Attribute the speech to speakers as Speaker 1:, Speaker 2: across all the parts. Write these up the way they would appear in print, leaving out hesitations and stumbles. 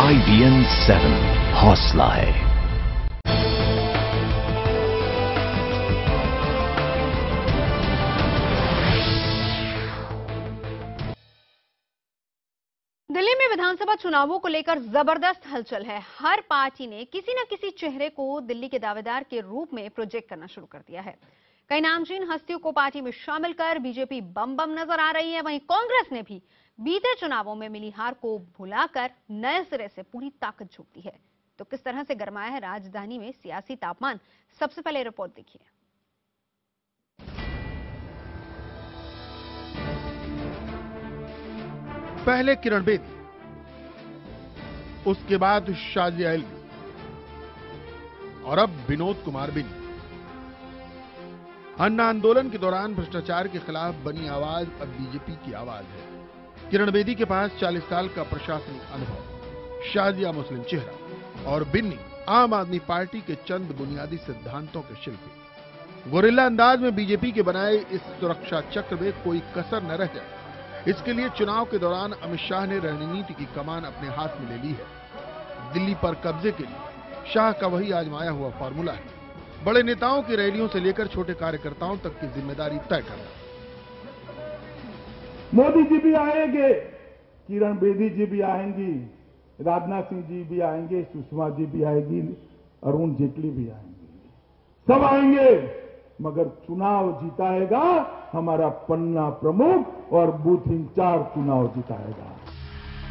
Speaker 1: IBN 7 हौसला है।
Speaker 2: दिल्ली में विधानसभा चुनावों को लेकर जबरदस्त हलचल है। हर पार्टी ने किसी न किसी चेहरे को दिल्ली के दावेदार के रूप में प्रोजेक्ट करना शुरू कर दिया है। कई नामचीन हस्तियों को पार्टी में शामिल कर बीजेपी बम बम नजर आ रही है। वहीं कांग्रेस ने भी बीते चुनावों में मिली हार को भुलाकर नए सिरे से पूरी ताकत झोंक दी है। तो किस तरह से गरमाया है राजधानी में सियासी तापमान, सबसे पहले रिपोर्ट देखिए।
Speaker 3: पहले किरण बेदी, उसके बाद शाजिया एल्वी और अब विनोद कुमार बिनी। अन्ना आंदोलन के दौरान भ्रष्टाचार के खिलाफ बनी आवाज अब बीजेपी की आवाज है। किरण बेदी के पास 40 साल का प्रशासनिक अनुभव, शाजिया मुस्लिम चेहरा और बिन्नी आम आदमी पार्टी के चंद बुनियादी सिद्धांतों के शिल्पी। गोरिल्ला अंदाज में बीजेपी के बनाए इस सुरक्षा चक्र में कोई कसर न रह जाए, इसके लिए चुनाव के दौरान अमित शाह ने रणनीति की कमान अपने हाथ में ले ली है। दिल्ली पर कब्जे के लिए शाह का वही आजमाया हुआ फॉर्मूला है, बड़े नेताओं की रैलियों से लेकर छोटे कार्यकर्ताओं तक की जिम्मेदारी तय करना।
Speaker 4: मोदी जी भी आएंगे, किरण बेदी जी भी आएंगी, राजनाथ सिंह जी भी आएंगे, सुषमा जी भी आएगी, अरुण जेटली भी आएंगे, सब आएंगे, मगर चुनाव जिताएगा हमारा पन्ना प्रमुख और बूथ इंचार्ज चुनाव जिताएगा।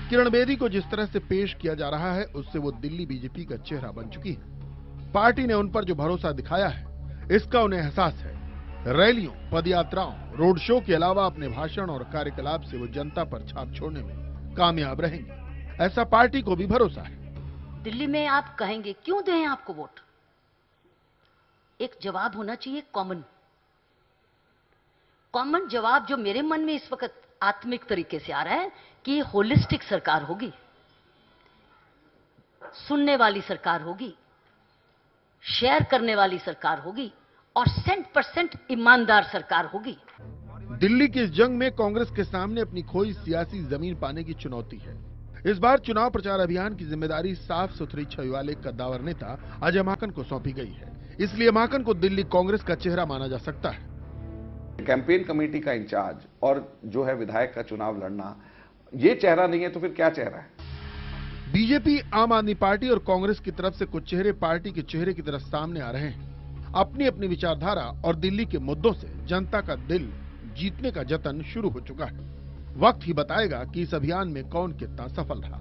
Speaker 3: किरण बेदी को जिस तरह से पेश किया जा रहा है, उससे वो दिल्ली बीजेपी का चेहरा बन चुकी है। पार्टी ने उन पर जो भरोसा दिखाया है, इसका उन्हें एहसास है। रैलियों, पदयात्राओं, रोड शो के अलावा अपने भाषण और कार्यकलाप से वो जनता पर छाप छोड़ने में कामयाब रहेंगे, ऐसा पार्टी को भी भरोसा है।
Speaker 5: दिल्ली में आप कहेंगे क्यों दें आपको वोट, एक जवाब होना चाहिए कॉमन जवाब जो मेरे मन में इस वक्त आत्मिक तरीके से आ रहा है कि ये होलिस्टिक सरकार होगी, सुनने वाली सरकार होगी, शेयर करने वाली सरकार होगी और 100% ईमानदार सरकार होगी।
Speaker 3: दिल्ली की इस जंग में कांग्रेस के सामने अपनी खोई सियासी जमीन पाने की चुनौती है। इस बार चुनाव प्रचार अभियान की जिम्मेदारी साफ सुथरी छवि वाले कद्दावर नेता अजय माकन को सौंपी गई है, इसलिए माकन को दिल्ली कांग्रेस का चेहरा माना जा सकता है।
Speaker 6: कैंपेन कमेटी का इंचार्ज और जो है विधायक का चुनाव लड़ना, ये चेहरा नहीं है तो फिर क्या चेहरा है?
Speaker 3: बीजेपी, आम आदमी पार्टी और कांग्रेस की तरफ से कुछ चेहरे पार्टी के चेहरे की तरफ सामने आ रहे हैं। अपनी अपनी विचारधारा और दिल्ली के मुद्दों से जनता का दिल जीतने का जतन शुरू हो चुका है। वक्त ही बताएगा कि इस अभियान में कौन कितना सफल रहा।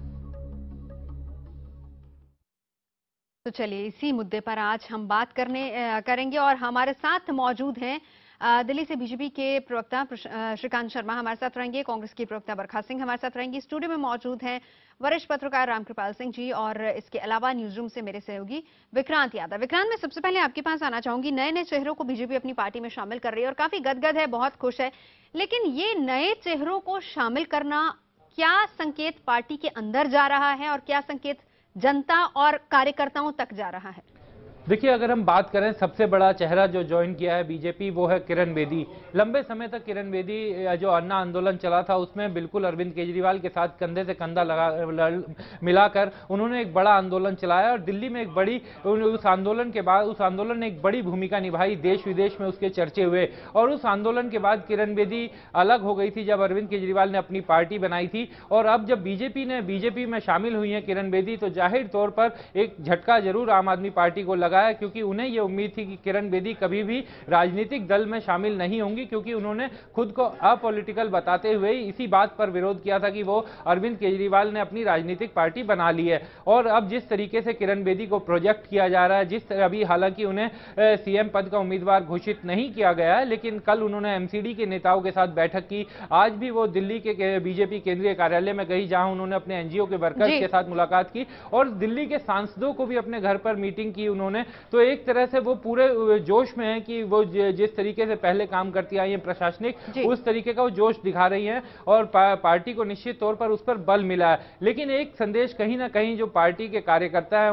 Speaker 2: तो चलिए इसी मुद्दे पर आज हम बात करेंगे और हमारे साथ मौजूद हैं दिल्ली से बीजेपी के प्रवक्ता श्रीकांत शर्मा हमारे साथ रहेंगे, कांग्रेस की प्रवक्ता बरखा सिंह हमारे साथ रहेंगी। स्टूडियो में मौजूद हैं वरिष्ठ पत्रकार रामकृपाल सिंह जी और इसके अलावा न्यूज रूम से मेरे सहयोगी विक्रांत यादव। विक्रांत, मैं सबसे पहले आपके पास आना चाहूंगी। नए नए चेहरों को बीजेपी अपनी पार्टी में शामिल कर रही है और काफी गदगद है, बहुत खुश है, लेकिन ये नए चेहरों को शामिल करना क्या संकेत पार्टी के अंदर जा रहा है और क्या संकेत जनता और कार्यकर्ताओं तक जा रहा है?
Speaker 7: देखिए, अगर हम बात करें सबसे बड़ा चेहरा जो ज्वाइन किया है बीजेपी, वो है किरण बेदी। लंबे समय तक किरण बेदी जो अन्ना आंदोलन चला था उसमें बिल्कुल अरविंद केजरीवाल के साथ कंधे से कंधा मिलाकर उन्होंने एक बड़ा आंदोलन चलाया और दिल्ली में एक बड़ी उस आंदोलन के बाद उस आंदोलन ने एक बड़ी भूमिका निभाई, देश विदेश में उसके चर्चे हुए। और उस आंदोलन के बाद किरण बेदी अलग हो गई थी जब अरविंद केजरीवाल ने अपनी पार्टी बनाई थी, और अब जब बीजेपी में शामिल हुई है किरण बेदी, तो जाहिर तौर पर एक झटका जरूर आम आदमी पार्टी को लगा है, क्योंकि उन्हें यह उम्मीद थी कि किरण बेदी कभी भी राजनीतिक दल में शामिल नहीं होंगी, क्योंकि उन्होंने खुद को अपॉलिटिकल बताते हुए इसी बात पर विरोध किया था कि वो अरविंद केजरीवाल ने अपनी राजनीतिक पार्टी बना ली है। और अब जिस तरीके से किरण बेदी को प्रोजेक्ट किया जा रहा है, अभी हालांकि उन्हें सीएम पद का उम्मीदवार घोषित नहीं किया गया है, लेकिन कल उन्होंने एमसीडी के नेताओं के साथ बैठक की। आज भी वो दिल्ली के बीजेपी केंद्रीय कार्यालय में गई, जहां उन्होंने अपने एनजीओ के वर्कर्स के साथ मुलाकात की और दिल्ली के सांसदों को भी अपने घर पर मीटिंग की उन्होंने, तो एक तरह से वो पूरे जोश में है कि वो जिस तरीके से पहले काम करती आई है प्रशासनिक, उस तरीके का वो जोश दिखा रही है और पार्टी को निश्चित तौर पर उस पर बल मिला है। लेकिन एक संदेश कहीं ना कहीं जो पार्टी के कार्यकर्ता हैं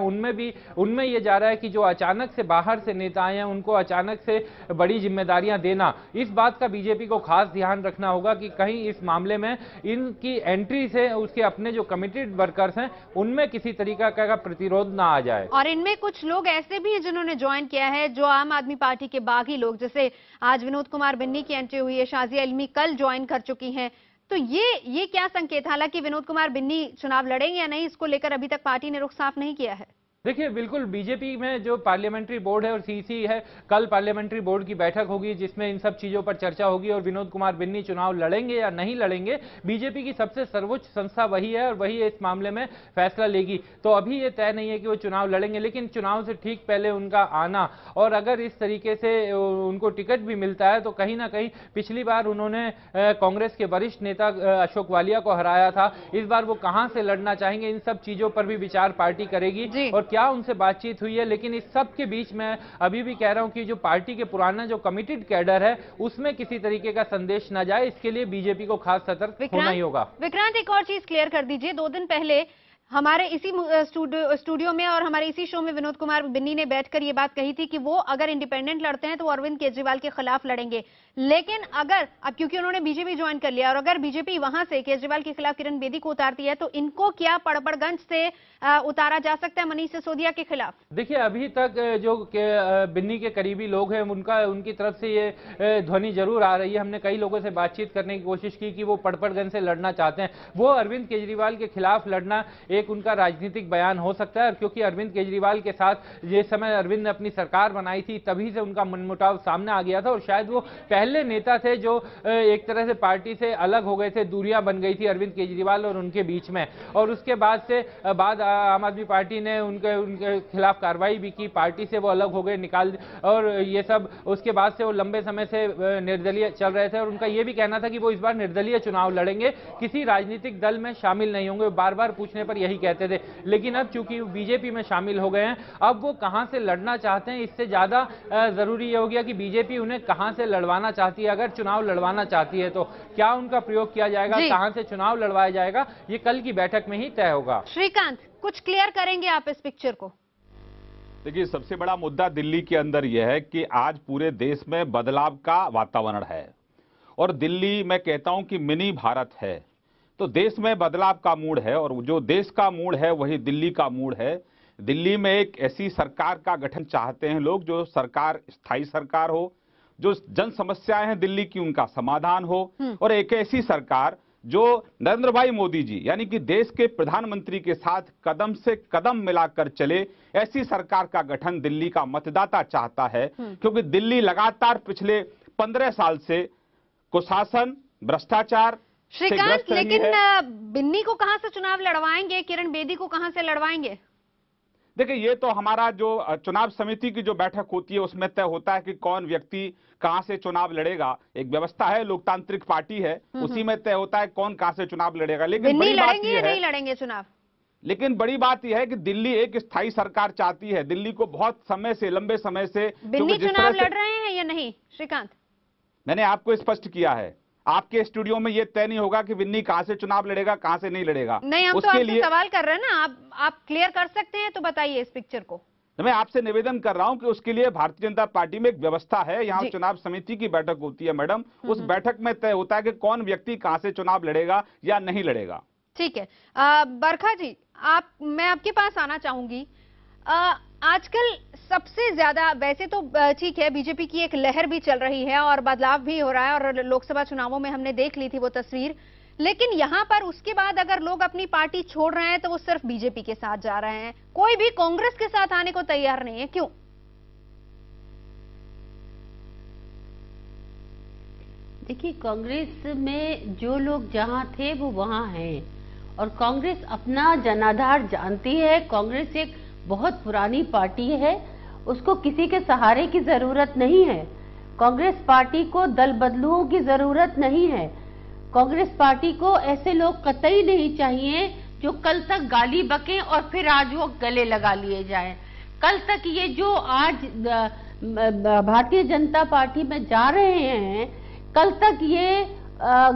Speaker 7: उनमें ये जा रहा है कि जो अचानक से बाहर से नेता आए हैं उनको अचानक से बड़ी जिम्मेदारियां देना, इस बात का बीजेपी को खास ध्यान रखना होगा कि कहीं इस मामले में इनकी एंट्री से उसके अपने जो कमिटेड वर्कर्स हैं उनमें किसी तरीका का प्रतिरोध ना आ जाए।
Speaker 2: और इनमें कुछ लोग ऐसे भी हैं जिन्होंने ज्वाइन किया है, जो आम आदमी पार्टी के बागी लोग, जैसे आज विनोद कुमार बिन्नी की एंट्री हुई है, शाजिया इल्मी कल ज्वाइन कर चुकी हैं। तो ये क्या संकेत, हालांकि विनोद कुमार बिन्नी चुनाव लड़ेंगे या नहीं, इसको लेकर अभी तक पार्टी ने रुख साफ नहीं किया है।
Speaker 7: देखिए, बिल्कुल बीजेपी में जो पार्लियामेंट्री बोर्ड है और सीसी है, कल पार्लियामेंट्री बोर्ड की बैठक होगी जिसमें इन सब चीजों पर चर्चा होगी और विनोद कुमार बिन्नी चुनाव लड़ेंगे या नहीं लड़ेंगे, बीजेपी की सबसे सर्वोच्च संस्था वही है और वही इस मामले में फैसला लेगी। तो अभी ये तय नहीं है कि वो चुनाव लड़ेंगे, लेकिन चुनाव से ठीक पहले उनका आना, और अगर इस तरीके से उनको टिकट भी मिलता है तो कहीं ना कहीं पिछली बार उन्होंने कांग्रेस के वरिष्ठ नेता अशोक वालिया को हराया था, इस बार वो कहां से लड़ना चाहेंगे, इन सब चीजों पर भी विचार पार्टी करेगी और क्या उनसे बातचीत हुई है। लेकिन इस सब के बीच में अभी भी कह रहा हूं कि जो पार्टी के पुराना जो कमिटेड कैडर है उसमें किसी तरीके का संदेश ना जाए, इसके लिए बीजेपी को खास सतर्क होना ही होगा।
Speaker 2: विक्रांत, एक और चीज क्लियर कर दीजिए, 2 दिन पहले हमारे इसी स्टूडियो में और हमारे इसी शो में विनोद कुमार बिन्नी ने बैठकर ये बात कही थी कि वो अगर इंडिपेंडेंट लड़ते हैं तो अरविंद केजरीवाल के खिलाफ लड़ेंगे। लेकिन अगर अब क्योंकि उन्होंने बीजेपी ज्वाइन कर लिया और अगर बीजेपी वहां से केजरीवाल के खिलाफ किरण बेदी को उतारती है तो इनको क्या पड़पड़गंज से उतारा जा सकता है मनीष सिसोदिया के खिलाफ?
Speaker 7: देखिए, अभी तक जो बिन्नी के करीबी लोग हैं उनकी तरफ से ये ध्वनि जरूर आ रही है। हमने कई लोगों से बातचीत करने की कोशिश की कि वो पड़पड़गंज से लड़ना चाहते हैं, वो अरविंद केजरीवाल के खिलाफ लड़ना एक उनका राजनीतिक बयान हो सकता है, क्योंकि अरविंद केजरीवाल के साथ जिस समय अरविंद ने अपनी सरकार बनाई थी तभी से उनका मनमुटाव सामने आ गया था और शायद वो पहले नेता थे जो एक तरह से पार्टी से अलग हो गए थे, दूरियां बन गई थी अरविंद केजरीवाल और उनके बीच में। और उसके बाद आम आदमी पार्टी ने उनके खिलाफ कार्रवाई भी की, पार्टी से वो अलग हो गए, निकाल, और ये सब उसके बाद से वो लंबे समय से निर्दलीय चल रहे थे और उनका ये भी कहना था कि वो इस बार निर्दलीय चुनाव लड़ेंगे, किसी राजनीतिक दल में शामिल नहीं होंगे। बार बार पूछने पर यही कहते थे। लेकिन अब चूंकि बीजेपी में शामिल हो गए हैं, अब वो कहां से लड़ना चाहते हैं, इससे ज्यादा जरूरी ये हो गया कि बीजेपी उन्हें कहां से लड़वाना चाहती है। अगर चुनाव लड़वाना चाहती है तो क्या उनका प्रयोग किया जाएगा, कहां से चुनाव लड़वाया जाएगा, ये कल की बैठक में ही तय होगा।
Speaker 2: श्रीकांत, कुछ क्लियर करेंगे आप इस पिक्चर को?
Speaker 8: देखिए, सबसे बड़ा मुद्दा दिल्ली के अंदर यह है कि आज पूरे देश में बदलाव का वातावरण है और दिल्ली, मैं कहता हूं कि मिनी भारत है। तो देश में बदलाव का मूड है और जो देश का मूड है वही दिल्ली का मूड है। दिल्ली में एक ऐसी सरकार का गठन चाहते हैं लोग, जो सरकार स्थायी सरकार हो, जो जन समस्याएं हैं दिल्ली की उनका समाधान हो, और एक ऐसी सरकार जो नरेंद्र भाई मोदी जी यानी कि देश के प्रधानमंत्री के साथ कदम से कदम मिलाकर चले, ऐसी सरकार का गठन दिल्ली का मतदाता चाहता है। क्योंकि दिल्ली लगातार पिछले 15 साल से कुशासन, भ्रष्टाचार।
Speaker 2: श्रीकांत, लेकिन बिन्नी को कहां से चुनाव लड़वाएंगे, किरण बेदी को कहां से लड़वाएंगे?
Speaker 8: देखिए, ये तो हमारा जो चुनाव समिति की जो बैठक होती है उसमें तय होता है कि कौन व्यक्ति कहां से चुनाव लड़ेगा। एक व्यवस्था है, लोकतांत्रिक पार्टी है, उसी में तय होता है कौन कहां से चुनाव लड़ेगा। लेकिन बड़ी बात यह है,
Speaker 2: नहीं लड़ेंगे चुनाव।
Speaker 8: लेकिन बड़ी बात यह है कि दिल्ली एक स्थायी सरकार चाहती है। दिल्ली को बहुत समय से, लंबे समय से
Speaker 2: बिन्नी चुनाव लड़ रहे हैं या नहीं? श्रीकांत,
Speaker 8: मैंने आपको स्पष्ट किया है, आपके स्टूडियो में यह तय नहीं होगा कि बिन्नी कहां से चुनाव लड़ेगा, कहां से नहीं लड़ेगा।
Speaker 2: नहीं, हम तो आपसे सवाल कर रहे हैं ना, आप क्लियर कर सकते हैं तो बताइए इस पिक्चर को।
Speaker 8: मैं आपसे निवेदन कर रहा हूं कि उसके लिए भारतीय जनता पार्टी में एक व्यवस्था है। यहाँ चुनाव समिति की बैठक होती है मैडम, उस बैठक में तय होता है कि कौन व्यक्ति कहां से चुनाव लड़ेगा या नहीं लड़ेगा।
Speaker 2: ठीक है। बरखा जी, मैं आपके पास आना चाहूंगी। आजकल सबसे ज्यादा, वैसे तो ठीक है, बीजेपी की एक लहर भी चल रही है और बदलाव भी हो रहा है और लोकसभा चुनावों में हमने देख ली थी वो तस्वीर, लेकिन यहां पर उसके बाद अगर लोग अपनी पार्टी छोड़ रहे हैं तो वो सिर्फ बीजेपी के साथ जा रहे हैं, कोई भी कांग्रेस के साथ आने को तैयार नहीं है, क्यों?
Speaker 9: देखिए, कांग्रेस में जो लोग जहां थे वो वहां हैं और कांग्रेस अपना जनाधार जानती है। कांग्रेस एक बहुत पुरानी पार्टी है, उसको किसी के सहारे की जरूरत नहीं है। कांग्रेस पार्टी को दल बदलुओं की जरूरत नहीं है। कांग्रेस पार्टी को ऐसे लोग कतई नहीं चाहिए जो कल तक गाली बकें और फिर आज वो गले लगा लिए जाएं। कल तक ये जो आज भारतीय जनता पार्टी में जा रहे हैं, कल तक ये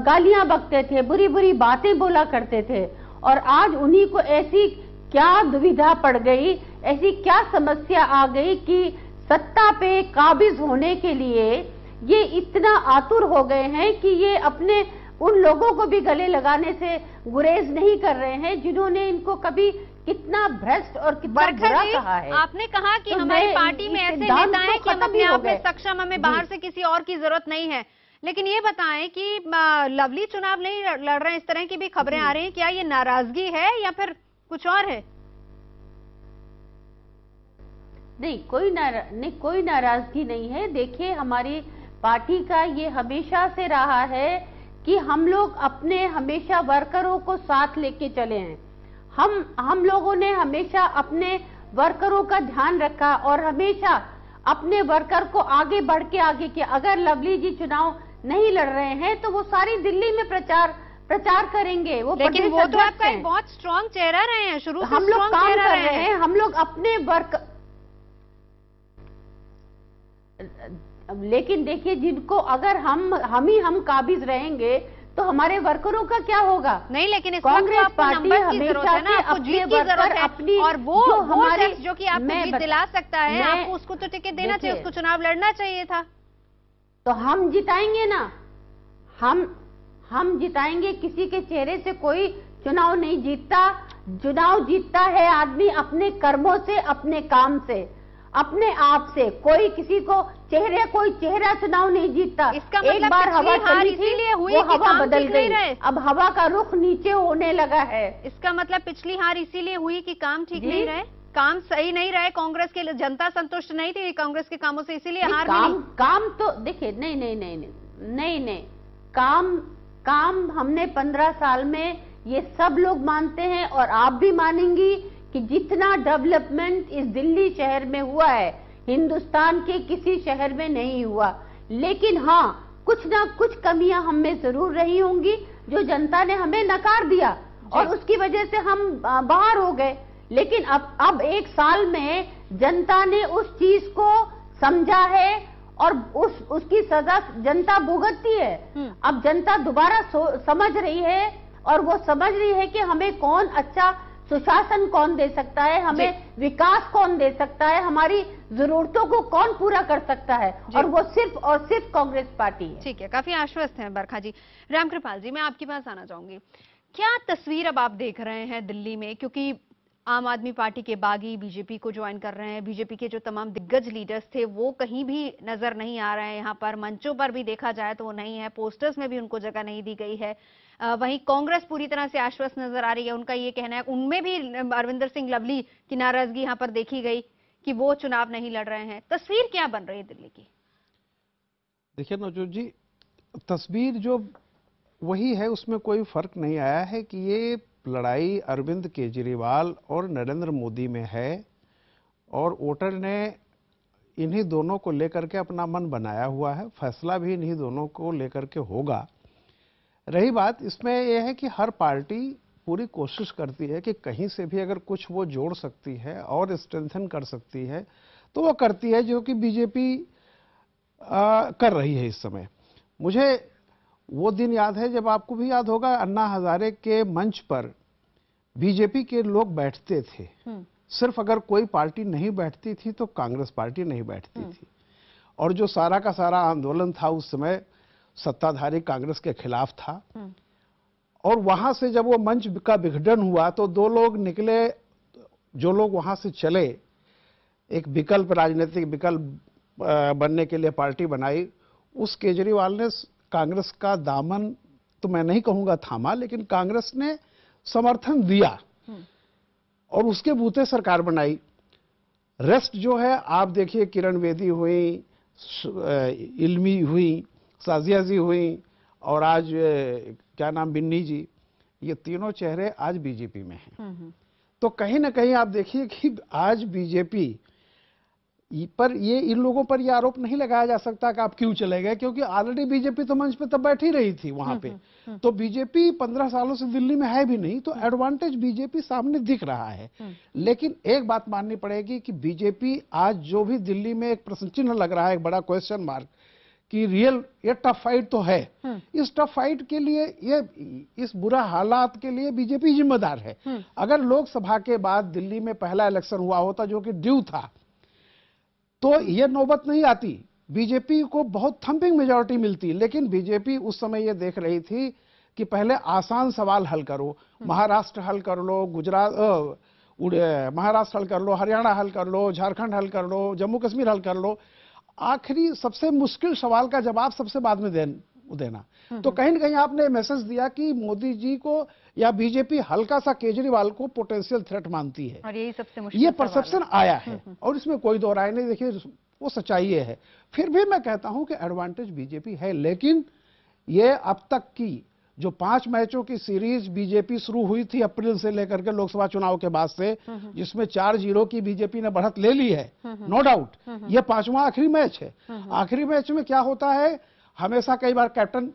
Speaker 9: गालियां बकते थे, बुरी बुरी बातें बोला करते थे, और आज उन्हीं को ऐसी क्या दुविधा पड़ गई, ऐसी क्या समस्या आ गई कि सत्ता पे काबिज होने के लिए ये इतना आतुर हो गए हैं कि ये अपने उन लोगों को भी गले लगाने से गुरेज नहीं कर रहे हैं जिन्होंने इनको कभी कितना भ्रष्ट और कितना बुरा कहा है।
Speaker 2: आपने कहा कि तो हमारी पार्टी में ऐसे नेता हैं कि हम अपने आप में सक्षम, हमें बाहर से किसी और की जरूरत नहीं है, लेकिन ये बताएं कि लवली चुनाव नहीं लड़ रहे हैं, इस तरह की भी खबरें आ रही हैं, क्या ये नाराजगी है या फिर कुछ और है?
Speaker 9: नहीं, कोई नाराजगी नहीं है। देखिए, हमारी पार्टी का ये हमेशा से रहा है कि हम लोग अपने हमेशा वर्करों को साथ लेके चले हैं। हम लोगों ने हमेशा अपने वर्करों का ध्यान रखा और हमेशा अपने वर्कर को आगे बढ़ के आगे किया। अगर लवली जी चुनाव नहीं लड़ रहे हैं तो वो सारी दिल्ली में प्रचार करेंगे। वो
Speaker 2: लेकिन वो तो आपका एक बहुत स्ट्रॉन्ग चेहरा रहे हैं शुरू से,
Speaker 9: हम लोग काम कर रहे हैं। हम लोग अपने लेकिन देखिए, जिनको अगर हम काबिज रहेंगे तो हमारे वर्करों का क्या होगा?
Speaker 2: नहीं, लेकिन इस
Speaker 9: कांग्रेस पार्टी
Speaker 2: हमेशा से
Speaker 9: आपको जीत की जरूरत है
Speaker 2: अपनी, और वो हमारे जो कि आपको जीत दिला सकता है, आपको उसको तो टिकट देना चाहिए, उसको चुनाव लड़ना चाहिए था।
Speaker 9: तो हम जिताएंगे ना, हम जिताएंगे। किसी के चेहरे से कोई चुनाव नहीं जीतता। चुनाव जीतता है आदमी अपने कर्मों से, अपने काम से, अपने आप से। कोई किसी को कोई चेहरा चुनाव नहीं जीतता।
Speaker 2: इसका मतलब एक बार हवा चली थी,
Speaker 9: वो हवा बदल गई, अब हवा का रुख नीचे होने लगा है।
Speaker 2: इसका मतलब पिछली हार इसीलिए हुई कि काम ठीक नहीं रहे, काम सही नहीं रहे, कांग्रेस के जनता संतुष्ट नहीं थी कांग्रेस के कामों से, इसीलिए हार मिली।
Speaker 9: काम तो देखिए, नहीं, काम हमने 15 साल में, ये सब लोग मानते हैं और आप भी मानेंगी कि जितना डेवलपमेंट इस दिल्ली शहर में हुआ है, हिंदुस्तान के किसी शहर में नहीं हुआ। लेकिन हाँ, कुछ ना कुछ कमियां हम में जरूर रही होंगी जो जनता ने हमें नकार दिया और उसकी वजह से हम बाहर हो गए। लेकिन अब 1 साल में जनता ने उस चीज को समझा है और उसकी सजा जनता भुगतती है। अब जनता दोबारा समझ रही है और वो समझ रही है कि हमें कौन अच्छा सुशासन कौन दे सकता है, हमें विकास कौन दे सकता है, हमारी जरूरतों को कौन पूरा कर सकता है, और वो सिर्फ और सिर्फ कांग्रेस पार्टी है।
Speaker 2: ठीक है, काफी आश्वस्त हैं बरखा जी। रामकृपाल जी, मैं आपके पास आना चाहूंगी। क्या तस्वीर अब आप देख रहे हैं दिल्ली में, क्योंकि आम आदमी पार्टी के बागी बीजेपी को ज्वाइन कर रहे हैं, बीजेपी के जो तमाम दिग्गज लीडर्स थे वो कहीं भी नजर नहीं आ रहे हैं, यहाँ पर मंचों पर भी देखा जाए तो वो नहीं है, पोस्टर्स में भी उनको जगह नहीं दी गई है। वहीं कांग्रेस पूरी तरह से आश्वस्त नजर आ रही है। उनका ये कहना है, उनमें भी अरविंदर सिंह लवली की नाराजगी यहाँ पर देखी गई कि वो चुनाव नहीं लड़ रहे हैं। तस्वीर क्या बन रही है दिल्ली की?
Speaker 10: देखिए नवजोत जी, तस्वीर जो वही है, उसमें कोई फर्क नहीं आया है कि ये लड़ाई अरविंद केजरीवाल और नरेंद्र मोदी में है और वोटर ने इन्हीं दोनों को लेकर के अपना मन बनाया हुआ है, फैसला भी इन्हीं दोनों को लेकर के होगा। रही बात इसमें यह है कि हर पार्टी पूरी कोशिश करती है कि कहीं से भी अगर कुछ वो जोड़ सकती है और स्ट्रेंथन कर सकती है तो वो करती है, जो कि बीजेपी कर रही है इस समय। मुझे वो दिन याद है जब, आपको भी याद होगा, अन्ना हजारे के मंच पर बीजेपी के लोग बैठते थे। सिर्फ अगर कोई पार्टी नहीं बैठती थी तो कांग्रेस पार्टी नहीं बैठती थी, और जो सारा का सारा आंदोलन था उस समय सत्ताधारी कांग्रेस के खिलाफ था। और वहां से जब वो मंच का विघटन हुआ तो 2 लोग निकले, जो लोग वहां से चले, एक विकल्प, राजनीतिक विकल्प बनने के लिए पार्टी बनाई। उस केजरीवाल ने कांग्रेस का दामन तो मैं नहीं कहूंगा थामा, लेकिन कांग्रेस ने समर्थन दिया और उसके बूते सरकार बनाई। रेस्ट जो है आप देखिए, किरण बेदी हुई, इल्मी हुई, साजिया जी हुई और आज क्या नाम, बिन्नी जी, ये तीनों चेहरे आज बीजेपी में हैं। तो कहीं ना कहीं आप देखिए कि आज बीजेपी पर ये इन लोगों पर ये आरोप नहीं लगाया जा सकता कि आप क्यों चले गए, क्योंकि ऑलरेडी बीजेपी तो मंच पे तब बैठी रही थी वहां पे। तो बीजेपी 15 सालों से दिल्ली में है भी नहीं, तो एडवांटेज बीजेपी सामने दिख रहा है। लेकिन एक बात माननी पड़ेगी कि बीजेपी आज जो भी दिल्ली में एक प्रश्न चिन्ह लग रहा है, एक बड़ा क्वेश्चन मार्क, कि रियल ये टफ फाइट तो है। इस टफ फाइट के लिए, ये इस बुरा हालात के लिए बीजेपी जिम्मेदार है। अगर लोकसभा के बाद दिल्ली में पहला इलेक्शन हुआ होता जो कि ड्यू था, तो ये नौबत नहीं आती, बीजेपी को बहुत थंपिंग मेजॉरिटी मिलती। लेकिन बीजेपी उस समय ये देख रही थी कि पहले आसान सवाल हल करो, महाराष्ट्र हल कर लो, महाराष्ट्र हल कर लो, हरियाणा हल कर लो, झारखंड हल कर लो, जम्मू कश्मीर हल कर लो, आखिरी सबसे मुश्किल सवाल का जवाब सबसे बाद में देना। तो कहीं न कहीं आपने मैसेज दिया कि मोदी जी को या बीजेपी हल्का सा केजरीवाल को पोटेंशियल थ्रेट मानती है,
Speaker 2: और यही सबसे मुश्किल
Speaker 10: ये परसेप्शन आया है। और इसमें कोई दो राय नहीं, देखिए वो सच्चाई है। फिर भी मैं कहता हूं कि एडवांटेज बीजेपी है, लेकिन ये अब तक की जो 5 मैचों की सीरीज बीजेपी शुरू हुई थी अप्रैल से लेकर के लोकसभा चुनाव के बाद से, जिसमें 4-0 की बीजेपी ने बढ़त ले ली है, नो डाउट। ये 5वां आखिरी मैच है। आखिरी मैच में क्या होता है, हमेशा कई बार कैप्टन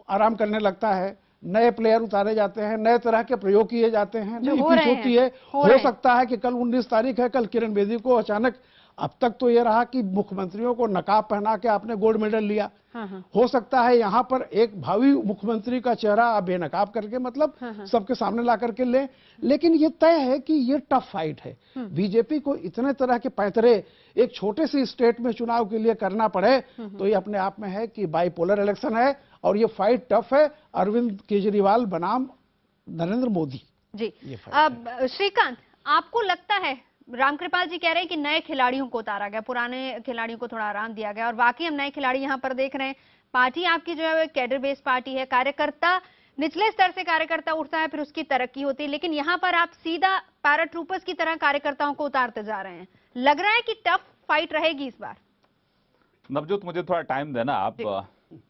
Speaker 10: आराम करने लगता है, नए प्लेयर उतारे जाते हैं, नए तरह के प्रयोग किए जाते हैं, नई पिच होती है। हो सकता है कि कल 19 तारीख है, कल किरण बेदी को अचानक, अब तक तो ये रहा कि मुख्यमंत्रियों को नकाब पहना के आपने गोल्ड मेडल लिया, हो सकता है यहां पर एक भावी मुख्यमंत्री का चेहरा आप बेनकाब करके, मतलब सबके सामने ला करके ले। लेकिन ये तय है कि ये टफ फाइट है। बीजेपी को इतने तरह के पैंतरे एक छोटे से स्टेट में चुनाव के लिए करना पड़े, तो ये अपने आप में है कि बाइपोलर इलेक्शन है और ये फाइट टफ है। अरविंद केजरीवाल बनाम नरेंद्र मोदी
Speaker 2: जी। अब श्रीकांत, आपको लगता है, रामकृपाल जी कह रहे हैं कि नए खिलाड़ियों को उतारा गया, पुराने खिलाड़ियों को थोड़ा आराम दिया गया, और वाकई हम नए खिलाड़ी यहां पर देख रहे हैं। पार्टी आपकी जो है कैडर बेस्ड पार्टी है, कार्यकर्ता, निचले स्तर से कार्यकर्ता उठता है, फिर उसकी तरक्की होती है, लेकिन यहां पर आप सीधा पैराट्रूपर्स की तरह कार्यकर्ताओं को उतारते जा रहे हैं। लग रहा है कि टफ फाइट रहेगी इस बार।
Speaker 8: नवजोत, मुझे थोड़ा टाइम देना आप।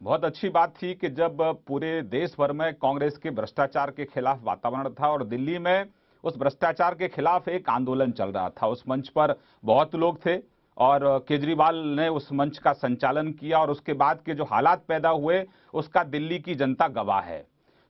Speaker 8: बहुत अच्छी बात थी कि जब पूरे देश भर में कांग्रेस के भ्रष्टाचार के खिलाफ वातावरण था और दिल्ली में उस भ्रष्टाचार के खिलाफ एक आंदोलन चल रहा था, उस मंच पर बहुत लोग थे और केजरीवाल ने उस मंच का संचालन किया, और उसके बाद के जो हालात पैदा हुए उसका दिल्ली की जनता गवाह है।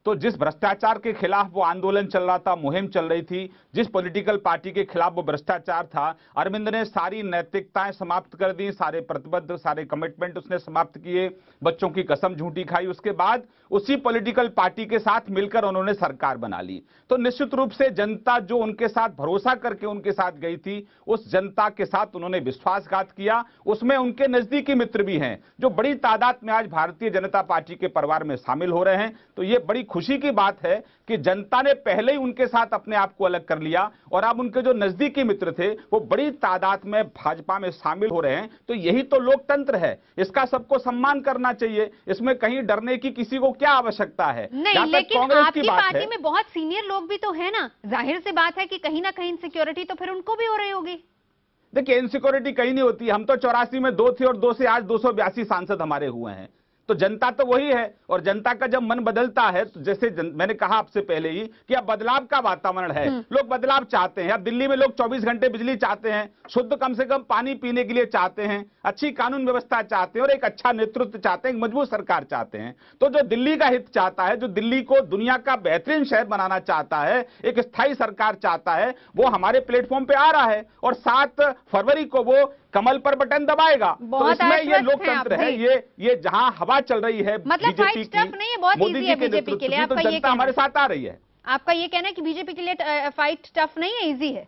Speaker 8: तो जिस भ्रष्टाचार के खिलाफ वो आंदोलन चल रहा था, मुहिम चल रही थी, जिस पॉलिटिकल पार्टी के खिलाफ वो भ्रष्टाचार था, अरविंद ने सारी नैतिकताएं समाप्त कर दी, सारे प्रतिबद्ध, सारे कमिटमेंट उसने समाप्त किए, बच्चों की कसम झूठी खाई। उसके बाद उसी पॉलिटिकल पार्टी के साथ मिलकर उन्होंने सरकार बना ली। तो निश्चित रूप से जनता जो उनके साथ भरोसा करके उनके साथ गई थी, उस जनता के साथ उन्होंने विश्वासघात किया। उसमें उनके नजदीकी मित्र भी हैं जो बड़ी तादाद में आज भारतीय जनता पार्टी के परिवार में शामिल हो रहे हैं। तो ये बड़ी खुशी की बात है कि जनता ने पहले ही उनके साथ अपने आप को अलग कर लिया और अब उनके जो नजदीकी मित्र थे वो बड़ी तादाद में भाजपा में शामिल हो रहे हैं। तो यही तो लोकतंत्र है, इसका सबको सम्मान करना चाहिए। इसमें कहीं डरने की किसी को क्या आवश्यकता है?
Speaker 2: नहीं, लेकिन आपकी पार्टी में बहुत सीनियर लोग भी तो है ना, जाहिर सी बात है कि कहीं ना कहीं इनसिक्योरिटी तो फिर उनको भी हो रही होगी।
Speaker 8: देखिए, इनसिक्योरिटी कहीं नहीं होती। हम तो 84 में 2 थे और 2 से आज 282 सांसद हमारे हुए हैं। तो जनता तो वही है, और जनता का जब मन बदलता है तो जैसे मैंने कहा आपसे पहले ही कि अब बदलाव का वातावरण है, लोग बदलाव चाहते हैं। अब दिल्ली में लोग 24 घंटे बिजली चाहते हैं, शुद्ध कम से कम पानी पीने के लिए चाहते हैं, अच्छी कानून व्यवस्था चाहते हैं और एक अच्छा नेतृत्व चाहते हैं, एक मजबूत सरकार चाहते हैं। तो जो दिल्ली का हित चाहता है, जो दिल्ली को दुनिया का बेहतरीन शहर बनाना चाहता है, एक स्थायी सरकार चाहता है, वो हमारे प्लेटफॉर्म पे आ रहा है और 7 फरवरी को वो कमल पर बटन दबाएगा। तो इसमें ये लोकतंत्र है, ये जहां हवा चल रही है
Speaker 2: मतलब
Speaker 8: बीजेपी
Speaker 2: टफ नहीं है, बहुत इजी है बीजेपी के लिए। आपका ये
Speaker 8: जनता हमारे साथ आ रही है।
Speaker 2: आपका ये कहना है कि बीजेपी के लिए फाइट टफ नहीं है, इजी है?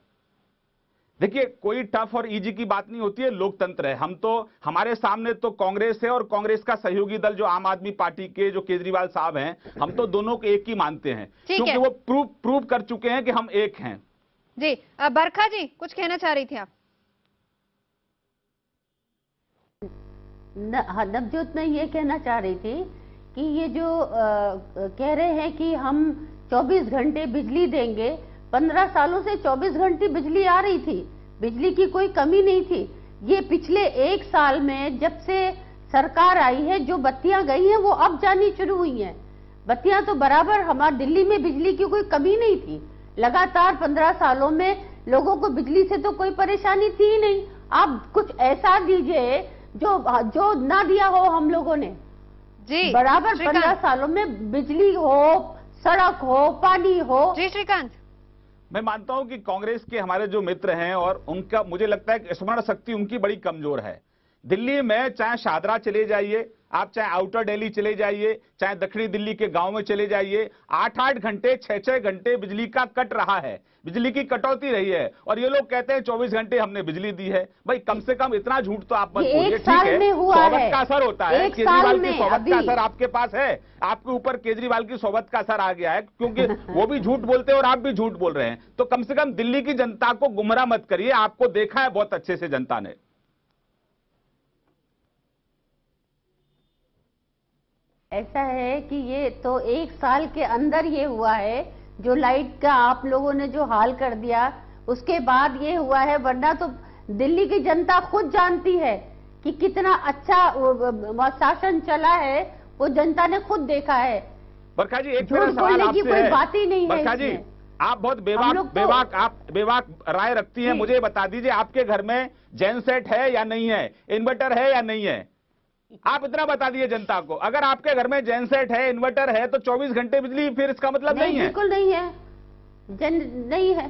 Speaker 8: देखिए, कोई टफ और इजी की बात नहीं होती है, लोकतंत्र है। हम तो, हमारे सामने तो कांग्रेस है और कांग्रेस का सहयोगी दल जो आम आदमी पार्टी के जो केजरीवाल साहब हैं, हम तो दोनों को एक ही मानते हैं, क्योंकि वो प्रूव कर चुके हैं कि हम एक हैं।
Speaker 2: जी, बरखा जी कुछ कहना चाह रही थी आप?
Speaker 9: नवजोत, मैं ये कहना चाह रही थी कि ये जो कह रहे हैं कि हम 24 घंटे बिजली देंगे, 15 सालों से 24 घंटे बिजली आ रही थी, बिजली की कोई कमी नहीं थी। ये पिछले 1 साल में जब से सरकार आई है, जो बत्तियां गई हैं वो अब जानी शुरू हुई हैं। बत्तियां तो बराबर, हमारे दिल्ली में बिजली की कोई कमी नहीं थी। लगातार 15 सालों में लोगों को बिजली से तो कोई परेशानी थी ही नहीं। आप कुछ ऐसा दीजिए जो ना दिया हो हम लोगों ने।
Speaker 2: जी
Speaker 9: बराबर 15 सालों में बिजली हो, सड़क हो, पानी हो।
Speaker 2: जी श्रीकांत,
Speaker 8: मैं मानता हूं कि कांग्रेस के हमारे जो मित्र हैं और उनका मुझे लगता है कि स्मरण शक्ति उनकी बड़ी कमजोर है। दिल्ली में चाहे शादरा चले जाइए, आप चाहे आउटर दिल्ली चले जाइए, चाहे दक्षिणी दिल्ली के गांव में चले जाइए, 8-8 घंटे 6-6 घंटे बिजली का कट रहा है, बिजली की कटौती रही है। और ये लोग कहते हैं 24 घंटे हमने बिजली दी है। भाई कम से कम इतना झूठ तो आप मत बोलिए। ठीक है, सोबत का असर होता है, केजरीवाल की सोबत का असर आपके पास है, आपके ऊपर केजरीवाल की सोबत का असर आ गया है, क्योंकि वो भी झूठ बोलते हैं और आप भी झूठ बोल रहे हैं। तो कम से कम दिल्ली की जनता को गुमराह मत करिए, आपको देखा है बहुत अच्छे से जनता ने।
Speaker 9: ऐसा है कि ये तो 1 साल के अंदर ये हुआ है, जो लाइट का आप लोगों ने जो हाल कर दिया उसके बाद ये हुआ है, वरना तो दिल्ली की जनता खुद जानती है कि कितना अच्छा शासन चला है, वो जनता ने खुद देखा है।
Speaker 8: बरखा जी एक मेरा सवाल आपसे
Speaker 9: कोई बात ही नहीं है।
Speaker 8: बरखा जी आप बहुत बेबाक राय रखती हैं, मुझे बता दीजिए आपके घर में जेनसेट है या नहीं है, इन्वर्टर है या नहीं है? आप इतना बता दिए जनता को। अगर आपके घर में जेनसेट है, इन्वर्टर है, तो 24 घंटे बिजली फिर इसका मतलब नहीं है।
Speaker 9: बिल्कुल नहीं है, नहीं है।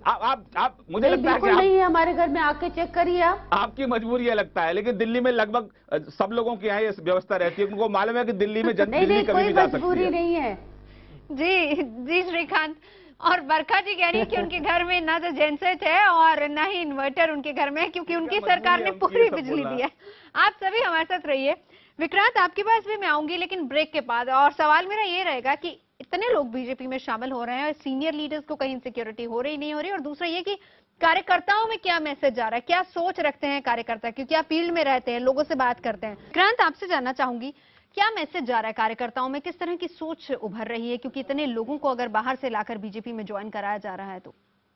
Speaker 8: आप मुझे लगता है कि
Speaker 9: नहीं है, हमारे घर में आके चेक करिए आप।
Speaker 8: आपकी मजबूरी है लगता है, लेकिन दिल्ली में लगभग सब लोगों की यहाँ ये व्यवस्था रहती है, उनको मालूम है कि दिल्ली में बिजली कभी भी जा सकती है।
Speaker 9: मजबूरी नहीं है।
Speaker 2: जी श्रीकांत, और बरखा जी कह रही है कि उनके घर में ना तो जेनसेट है और ना ही इन्वर्टर उनके घर में, क्योंकि उनकी सरकार ने पूरी बिजली दी है। आप सभी हमारे साथ रहिए। विक्रांत, आपके पास भी मैं आऊंगी, लेकिन ब्रेक के बाद। और सवाल मेरा ये रहेगा कि इतने लोग बीजेपी में शामिल हो रहे हैं, सीनियर लीडर्स को कहीं इनसिक्योरिटी हो रही नहीं हो रही, और दूसरा ये कि कार्यकर्ताओं में क्या मैसेज जा रहा है, क्या सोच रखते हैं कार्यकर्ता, क्योंकि आप फील्ड में रहते हैं, लोगों से बात करते हैं। विक्रांत, आपसे जानना चाहूंगी क्या मैसेज जा रहा है कार्यकर्ताओं में, किस तरह की सोच उभर रही है, क्योंकि इतने लोगों को अगर बाहर से लाकर बीजेपी में ज्वाइन कराया जा रहा है तो?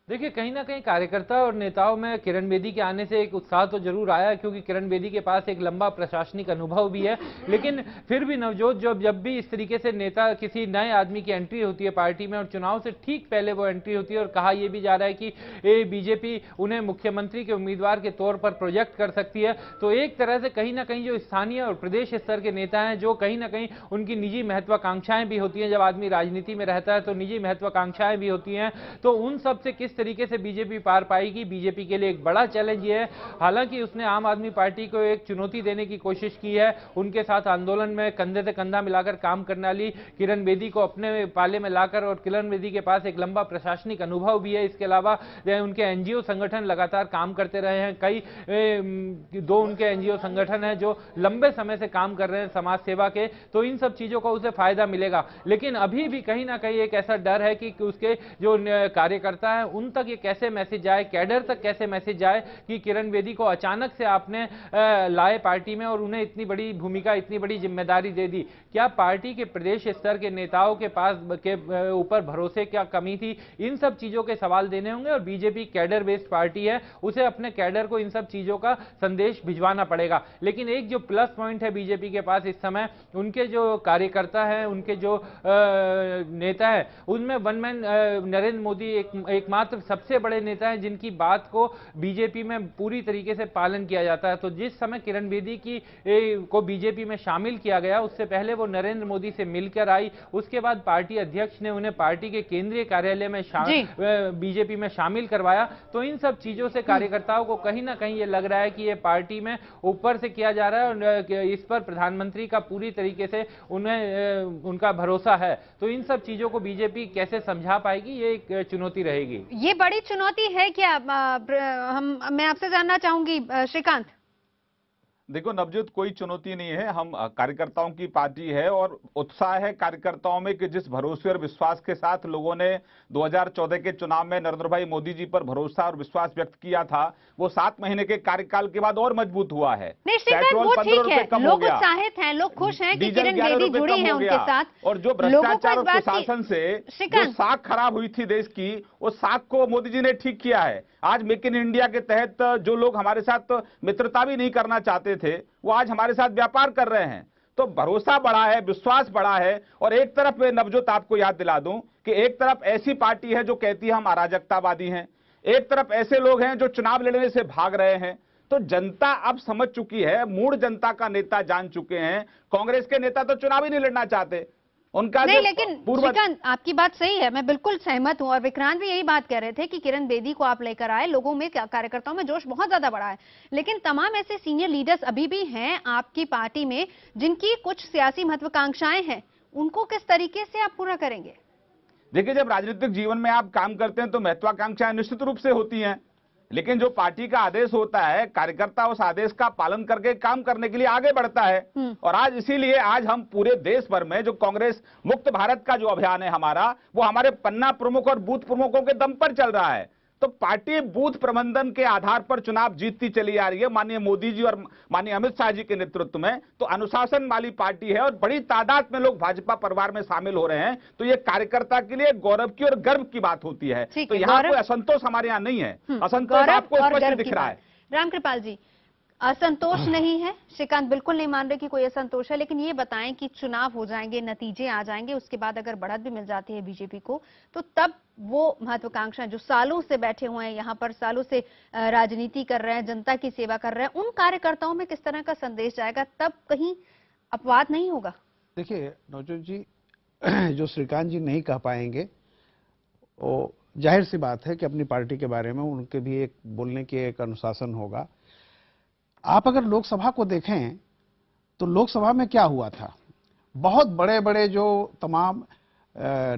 Speaker 7: देखिए, कहीं ना कहीं कार्यकर्ता और नेताओं में किरण बेदी के आने से एक उत्साह तो जरूर आया, क्योंकि किरण बेदी के पास एक लंबा प्रशासनिक अनुभव भी है। लेकिन फिर भी नवजोत, जब भी इस तरीके से नेता किसी नए आदमी की एंट्री होती है पार्टी में और चुनाव से ठीक पहले वो एंट्री होती है, और कहा यह भी जा रहा है कि बीजेपी उन्हें मुख्यमंत्री के उम्मीदवार के तौर पर प्रोजेक्ट कर सकती है, तो एक तरह से कहीं ना कहीं जो स्थानीय और प्रदेश स्तर के नेता हैं, जो कहीं ना कहीं उनकी निजी महत्वाकांक्षाएं भी होती हैं, जब आदमी राजनीति में रहता है तो निजी महत्वाकांक्षाएं भी होती हैं, तो उन सब से किस तरीके से बीजेपी पार पाएगी, बीजेपी के लिए एक बड़ा चैलेंज ये है। हालांकि उसने आम आदमी पार्टी को एक चुनौती देने की कोशिश की है, उनके साथ आंदोलन में कंधे से कंधा मिलाकर काम करने वाली किरण बेदी को अपने पाले में लाकर, और किरण बेदी के पास एक लंबा प्रशासनिक अनुभव भी है। इसके अलावा उनके एनजीओ संगठन लगातार काम करते रहे हैं, दो उनके एनजीओ संगठन हैं जो लंबे समय से काम कर रहे हैं समाज सेवा के, तो इन सब चीजों का उसे फायदा मिलेगा। लेकिन अभी भी कहीं ना कहीं एक ऐसा डर है कि उसके जो कार्यकर्ता है उन तक ये कैसे मैसेज जाए, कैडर तक कैसे मैसेज जाए कि किरण बेदी को अचानक से आपने लाए पार्टी में और उन्हें इतनी बड़ी भूमिका, इतनी बड़ी जिम्मेदारी दे दी। क्या पार्टी के प्रदेश स्तर के नेताओं के पास के ऊपर भरोसे क्या कमी थी, इन सब चीजों के सवाल देने होंगे। और बीजेपी कैडर बेस्ड पार्टी है, उसे अपने कैडर को इन सब चीजों का संदेश भिजवाना पड़ेगा। लेकिन एक जो प्लस पॉइंट है बीजेपी के पास इस समय, उनके जो कार्यकर्ता हैं, उनके जो नेता है, उनमें वन मैन नरेंद्र मोदी एकमात्र सबसे बड़े नेता हैं जिनकी बात को बीजेपी में पूरी तरीके से पालन किया जाता है। तो जिस समय किरण बेदी को बीजेपी में शामिल किया गया, उससे पहले वो नरेंद्र मोदी से मिलकर आई, उसके बाद पार्टी अध्यक्ष ने उन्हें पार्टी के केंद्रीय कार्यालय में बीजेपी में शामिल करवाया। तो इन सब चीजों से कार्यकर्ताओं को कहीं ना कहीं ये लग रहा है कि ये पार्टी में ऊपर से किया जा रहा है और इस पर प्रधानमंत्री का पूरी तरीके से उनका भरोसा है। तो इन सब चीजों को बीजेपी कैसे समझा पाएगी, ये एक चुनौती रहेगी।
Speaker 2: ये बड़ी चुनौती है क्या? मैं आपसे जानना चाहूंगी श्रीकांत।
Speaker 8: देखो नवजोत, कोई चुनौती नहीं है, हम कार्यकर्ताओं की पार्टी है और उत्साह है कार्यकर्ताओं में कि जिस भरोसे और विश्वास के साथ लोगों ने 2014 के चुनाव में नरेंद्र भाई मोदी जी पर भरोसा और विश्वास व्यक्त किया था, वो 7 महीने के कार्यकाल के बाद और मजबूत हुआ है।
Speaker 2: पेट्रोल 15 रुपए कम हो गया, लोग उत्साहित हैं, लोग खुश हैं कि किरण बेदी जुड़ी है उनके साथ।
Speaker 8: और जो भ्रष्टाचार और कुशासन से जो साख खराब हुई थी देश की, वो साख को मोदी जी ने ठीक किया है। आज मेक इन इंडिया के तहत जो लोग हमारे साथ मित्रता भी नहीं करना चाहते थे, वो आज हमारे साथ व्यापार कर रहे हैं। तो भरोसा बढ़ा है, विश्वास बढ़ा है। और एक तरफ नवजोत आपको याद दिला दूं कि एक तरफ ऐसी पार्टी है जो कहती है हम अराजकतावादी हैं, एक तरफ ऐसे लोग हैं जो चुनाव लड़ने से भाग रहे हैं। तो जनता अब समझ चुकी है, मूड जनता का नेता जान चुके हैं, कांग्रेस के नेता तो चुनाव ही नहीं लड़ना चाहते। उनका
Speaker 2: नहीं, लेकिन श्रीकांत आपकी बात सही है, मैं बिल्कुल सहमत हूं। और विक्रांत भी यही बात कह रहे थे कि किरण बेदी को आप लेकर आए, लोगों में, कार्यकर्ताओं में जोश बहुत ज्यादा बढ़ा है। लेकिन तमाम ऐसे सीनियर लीडर्स अभी भी हैं आपकी पार्टी में जिनकी कुछ सियासी महत्वाकांक्षाएं हैं, उनको किस तरीके से आप पूरा करेंगे?
Speaker 8: देखिए, जब राजनीतिक जीवन में आप काम करते हैं तो महत्वाकांक्षाएं निश्चित रूप से होती हैं, लेकिन जो पार्टी का आदेश होता है, कार्यकर्ता उस आदेश का पालन करके काम करने के लिए आगे बढ़ता है। और आज इसीलिए आज हम पूरे देश भर में जो कांग्रेस मुक्त भारत का जो अभियान है हमारा, वो हमारे पन्ना प्रमुख और बूथ प्रमुखों के दम पर चल रहा है। तो पार्टी बूथ प्रबंधन के आधार पर चुनाव जीतती चली आ रही है, माननीय मोदी जी और माननीय अमित शाह जी के नेतृत्व में। तो अनुशासन वाली पार्टी है और बड़ी तादाद में लोग भाजपा परिवार में शामिल हो रहे हैं। तो ये कार्यकर्ता के लिए गौरव की और गर्व की बात होती है। तो यहाँ कोई असंतोष हमारे यहाँ नहीं है, असंतोष आपको स्पष्ट दिख रहा है।
Speaker 2: रामकृपाल जी, असंतोष नहीं है, श्रीकांत बिल्कुल नहीं मान रहे कि कोई असंतोष है, लेकिन ये बताएं कि चुनाव हो जाएंगे, नतीजे आ जाएंगे, उसके बाद अगर बढ़त भी मिल जाती है बीजेपी को, तो तब वो महत्वाकांक्षा जो सालों से बैठे हुए हैं यहाँ पर, सालों से राजनीति कर रहे हैं, जनता की सेवा कर रहे हैं, उन कार्यकर्ताओं में किस तरह का संदेश जाएगा? तब कहीं अपवाद नहीं होगा?
Speaker 10: देखिए नवजोत जी, जो श्रीकांत जी नहीं कह पाएंगे, वो जाहिर सी बात है कि अपनी पार्टी के बारे में उनके भी एक बोलने की एक अनुशासन होगा। आप अगर लोकसभा को देखें तो लोकसभा में क्या हुआ था, बहुत बड़े बड़े जो तमाम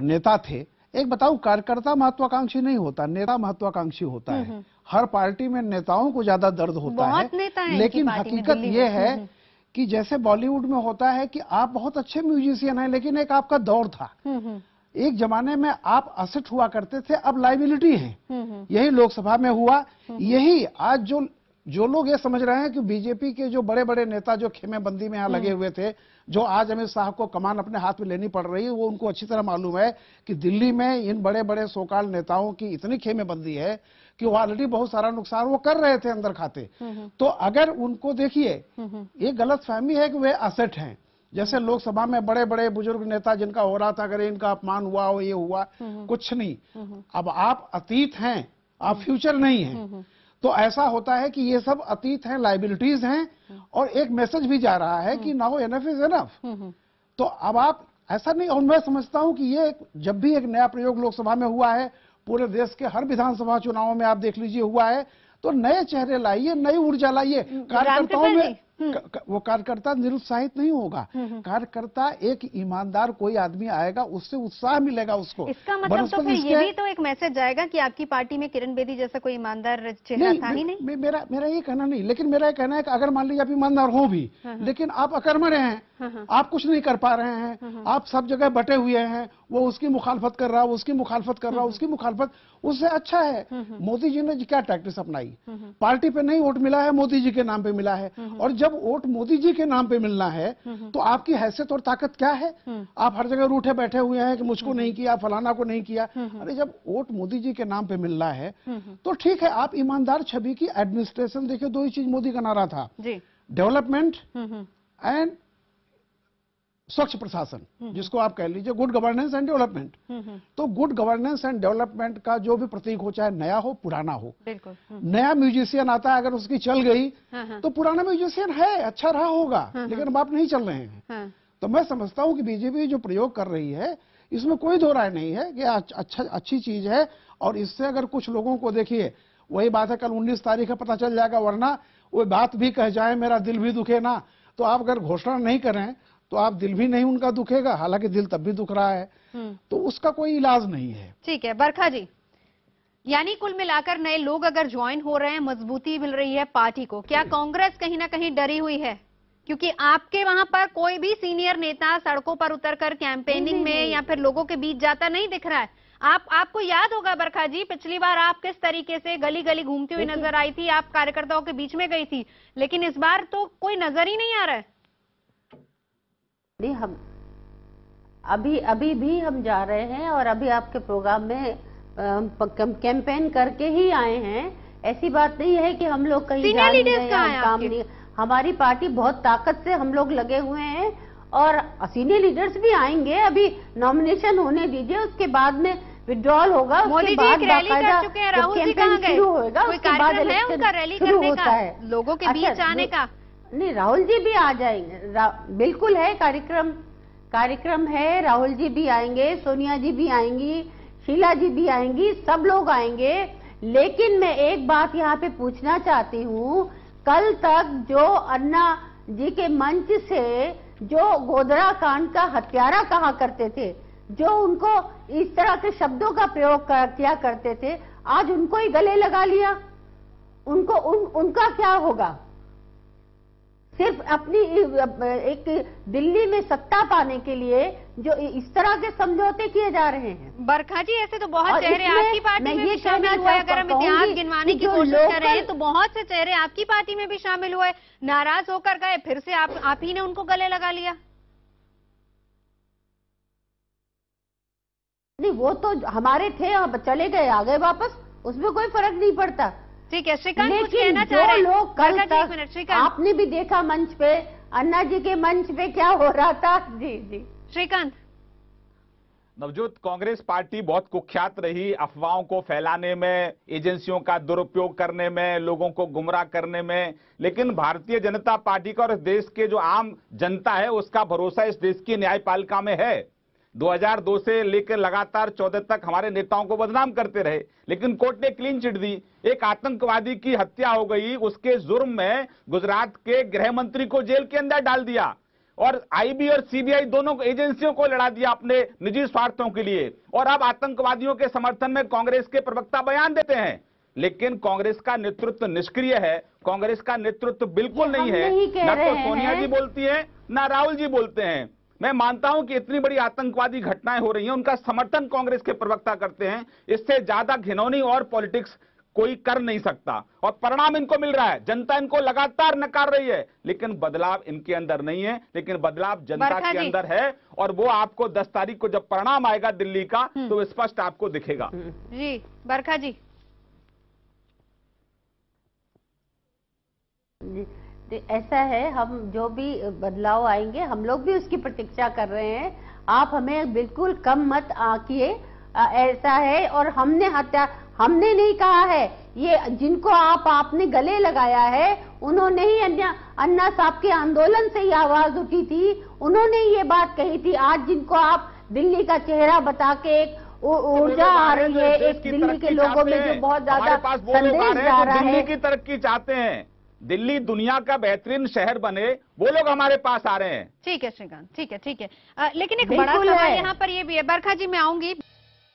Speaker 10: नेता थे। एक बताऊं, कार्यकर्ता महत्वाकांक्षी नहीं होता, नेता महत्वाकांक्षी होता है। हर पार्टी में नेताओं को ज्यादा दर्द होता है, लेकिन हकीकत ये है कि जैसे बॉलीवुड में होता है कि आप बहुत अच्छे म्यूजिशियन हैं, लेकिन एक आपका दौर था, एक जमाने में आप असेट हुआ करते थे, अब लाइबिलिटी हैं। यही लोकसभा में हुआ। यही आज जो लोग ये समझ रहे हैं कि बीजेपी के जो बड़े बड़े नेता जो खेमेबंदी में यहाँ लगे हुए थे, जो आज अमित शाह को कमान अपने हाथ में लेनी पड़ रही है, वो उनको अच्छी तरह मालूम है कि दिल्ली में इन बड़े बड़े सोकाल नेताओं की इतनी खेमेबंदी है कि वो ऑलरेडी बहुत सारा नुकसान वो कर रहे थे अंदर खाते। तो अगर उनको देखिए, ये गलतफहमी है कि वे असेट हैं। जैसे लोकसभा में बड़े बड़े बुजुर्ग नेता जिनका हो रहा था, अगर इनका अपमान हुआ हो, ये हुआ, कुछ नहीं। अब आप अतीत हैं, आप फ्यूचर नहीं हैं। तो ऐसा होता है कि ये सब अतीत हैं, लाइबिलिटीज हैं, और एक मैसेज भी जा रहा है कि नाउ एनफ इज एनफ। तो अब आप ऐसा नहीं, और मैं समझता हूं कि ये जब भी एक नया प्रयोग लोकसभा में हुआ है, पूरे देश के हर विधानसभा चुनावों में आप देख लीजिए हुआ है, तो नए चेहरे लाइए, नई ऊर्जा लाइए कार्यकर्ताओं में। वो कार्यकर्ता निरुत्साहित नहीं होगा। कार्यकर्ता एक ईमानदार कोई आदमी आएगा, उससे उत्साह मिलेगा उसको।
Speaker 2: इसका मतलब तो फिर ये भी तो एक मैसेज जाएगा कि आपकी पार्टी में किरण बेदी जैसा कोई ईमानदार चेहरा था ही नहीं।
Speaker 10: मेरा ये कहना नहीं, लेकिन मेरा ये कहना है कि अगर मान लीजिए आप ईमानदार हो भी, लेकिन आप अकर्मण्य हैं, आप कुछ नहीं कर पा रहे हैं, आप सब जगह बटे हुए हैं, वो उसकी मुखालफत कर रहा है, उसकी मुखालफत कर रहा है, उसकी मुखालफत, उससे अच्छा है। मोदी जी ने क्या टैक्टिस अपनाई, पार्टी पे नहीं वोट मिला है, मोदी जी के नाम पे मिला है। और जब वोट मोदी जी के नाम पे मिलना है तो आपकी हैसियत और ताकत क्या है? आप हर जगह रूठे बैठे हुए हैं कि मुझको नहीं किया, फलाना को नहीं किया। अरे जब वोट मोदी जी के नाम पे मिलना है तो ठीक है, आप ईमानदार छवि की एडमिनिस्ट्रेशन देखिए, दो ही चीज मोदी का नारा था, डेवलपमेंट एंड स्वच्छ प्रशासन, जिसको आप कह लीजिए गुड गवर्नेंस एंड डेवलपमेंट। तो गुड गवर्नेंस एंड डेवलपमेंट का जो भी प्रतीक हो, चाहे नया हो पुराना हो, नया म्यूजिशियन आता है, अगर उसकी चल गई तो पुराना म्यूजिशियन है, अच्छा रहा होगा, लेकिन अब आप नहीं चल रहे हैं। तो मैं समझता हूं कि बीजेपी जो प्रयोग कर रही है, इसमें कोई दो राय नहीं है कि अच्छी चीज है। और इससे अगर कुछ लोगों को, देखिए वही बात है, कल 19 तारीख है, पता चल जाएगा, वरना वो बात भी कह जाए मेरा दिल भी दुखे ना, तो आप अगर घोषणा नहीं करें तो आप दिल भी नहीं उनका दुखेगा, हालांकि दिल तब भी दुख रहा है, तो उसका कोई इलाज नहीं है।
Speaker 2: ठीक है बरखा जी, यानी कुल मिलाकर नए लोग अगर ज्वाइन हो रहे हैं, मजबूती मिल रही है पार्टी को, क्या कांग्रेस कहीं ना कहीं डरी हुई है? क्योंकि आपके वहां पर कोई भी सीनियर नेता सड़कों पर उतरकर कैंपेनिंग में या फिर लोगों के बीच जाता नहीं दिख रहा है। आपको याद होगा बरखा जी, पिछली बार आप किस तरीके से गली गली घूमती हुई नजर आई थी, आप कार्यकर्ताओं के बीच में गई थी, लेकिन इस बार तो कोई नजर ही नहीं आ रहा है।
Speaker 9: नहीं, हम अभी भी हम जा रहे हैं और अभी आपके प्रोग्राम में कैंपेन करके ही आए हैं। ऐसी बात नहीं है कि हम लोग कहीं जा नहीं रहे हैं, काम नहीं। हमारी पार्टी बहुत ताकत से हम लोग लगे हुए हैं और सीनियर लीडर्स भी आएंगे। अभी नॉमिनेशन होने दीजिए, उसके बाद में विड्रॉल होगा,
Speaker 2: मोदी
Speaker 9: उसके
Speaker 2: जी
Speaker 9: बाद
Speaker 2: एक रैली कर
Speaker 9: बाकायदा
Speaker 2: चुके हैं,
Speaker 9: जब
Speaker 2: राहुल जी
Speaker 9: कैंपेन
Speaker 2: कहाँ गए?
Speaker 9: शुरू होगा
Speaker 2: कोई
Speaker 9: उसके बाद
Speaker 2: कार्यक्रम है
Speaker 9: इलेक्शन
Speaker 2: उनका रैली
Speaker 9: शुरू
Speaker 2: करने
Speaker 9: होता
Speaker 2: का,
Speaker 9: है,
Speaker 2: लोगों के बीच आने का?
Speaker 9: नहीं, राहुल जी भी आ जाएंगे, बिल्कुल है कार्यक्रम है, राहुल जी भी आएंगे, सोनिया जी भी आएंगी, शीला जी भी आएंगी, सब लोग आएंगे। लेकिन मैं एक बात यहाँ पे पूछना चाहती हूँ, कल तक जो अन्ना जी के मंच से जो गोधरा कांड का हत्यारा कहा करते थे, जो उनको इस तरह के शब्दों का प्रयोग किया करते थे, आज उनको ही गले लगा लिया। उनका क्या होगा? सिर्फ अपनी एक दिल्ली में सत्ता पाने के लिए जो इस तरह के समझौते किए जा रहे हैं।
Speaker 2: बरखा जी, ऐसे तो बहुत चेहरे आपकी पार्टी में भी शामिल हुए। अगर हम इतिहास गिनवाने की कोशिश करें तो बहुत से चेहरे आपकी पार्टी में भी शामिल हुए, नाराज होकर गए, फिर से आप ही ने उनको गले लगा लिया।
Speaker 9: नहीं, वो तो हमारे थे, चले गए, आ गए वापस, उसमें कोई फर्क नहीं पड़ता।
Speaker 2: ठीक है, श्रीकांत कुछ
Speaker 9: लेकिन
Speaker 2: कहना चाह रहे हैं?
Speaker 9: लोग कल तक आपने भी देखा मंच पे, अन्ना जी के मंच पे क्या हो रहा था। जी
Speaker 2: श्रीकांत।
Speaker 8: नवजोत, कांग्रेस पार्टी बहुत कुख्यात रही अफवाहों को फैलाने में, एजेंसियों का दुरुपयोग करने में, लोगों को गुमराह करने में, लेकिन भारतीय जनता पार्टी का और इस देश के जो आम जनता है उसका भरोसा इस देश की न्यायपालिका में है। 2002 से लेकर लगातार 14 तक हमारे नेताओं को बदनाम करते रहे, लेकिन कोर्ट ने क्लीन चिट दी। एक आतंकवादी की हत्या हो गई, उसके जुर्म में गुजरात के गृह मंत्री को जेल के अंदर डाल दिया और आईबी और सीबीआई दोनों एजेंसियों को लड़ा दिया अपने निजी स्वार्थों के लिए। और अब आतंकवादियों के समर्थन में कांग्रेस के प्रवक्ता बयान देते हैं, लेकिन कांग्रेस का नेतृत्व निष्क्रिय है, कांग्रेस का नेतृत्व बिल्कुल नहीं है। न तो सोनिया जी बोलती है, न राहुल जी बोलते हैं। मैं मानता हूं कि इतनी बड़ी आतंकवादी घटनाएं हो रही हैं, उनका समर्थन कांग्रेस के प्रवक्ता करते हैं। इससे ज्यादा घिनौनी और पॉलिटिक्स कोई कर नहीं सकता, और परिणाम इनको मिल रहा है। जनता इनको लगातार नकार रही है, लेकिन बदलाव इनके अंदर नहीं है, लेकिन बदलाव जनता के अंदर है। और वो आपको 10 तारीख को जब परिणाम आएगा दिल्ली का, तो स्पष्ट आपको दिखेगा।
Speaker 2: जी बरखा जी।
Speaker 9: ऐसा है, हम जो भी बदलाव आएंगे हम लोग भी उसकी प्रतीक्षा कर रहे हैं। आप हमें बिल्कुल कम मत आंकिए, ऐसा है। और हमने नहीं कहा है, ये जिनको आपने गले लगाया है उन्होंने ही अन्ना साहब के आंदोलन से ही आवाज उठी थी, उन्होंने ये बात कही थी। आज जिनको आप दिल्ली का चेहरा बता के एक ऊर्जा आ रही है, एक दिल्ली के लोगों में जो बहुत ज्यादा संदेश जा रहा है,
Speaker 8: दिल्ली की तरक्की चाहते हैं, दिल्ली दुनिया का बेहतरीन शहर बने, वो लोग हमारे पास आ रहे हैं।
Speaker 2: ठीक है श्रीकांत, ठीक है। लेकिन एक बड़ा सवाल यहाँ पर ये भी है, बरखा जी मैं आऊंगी।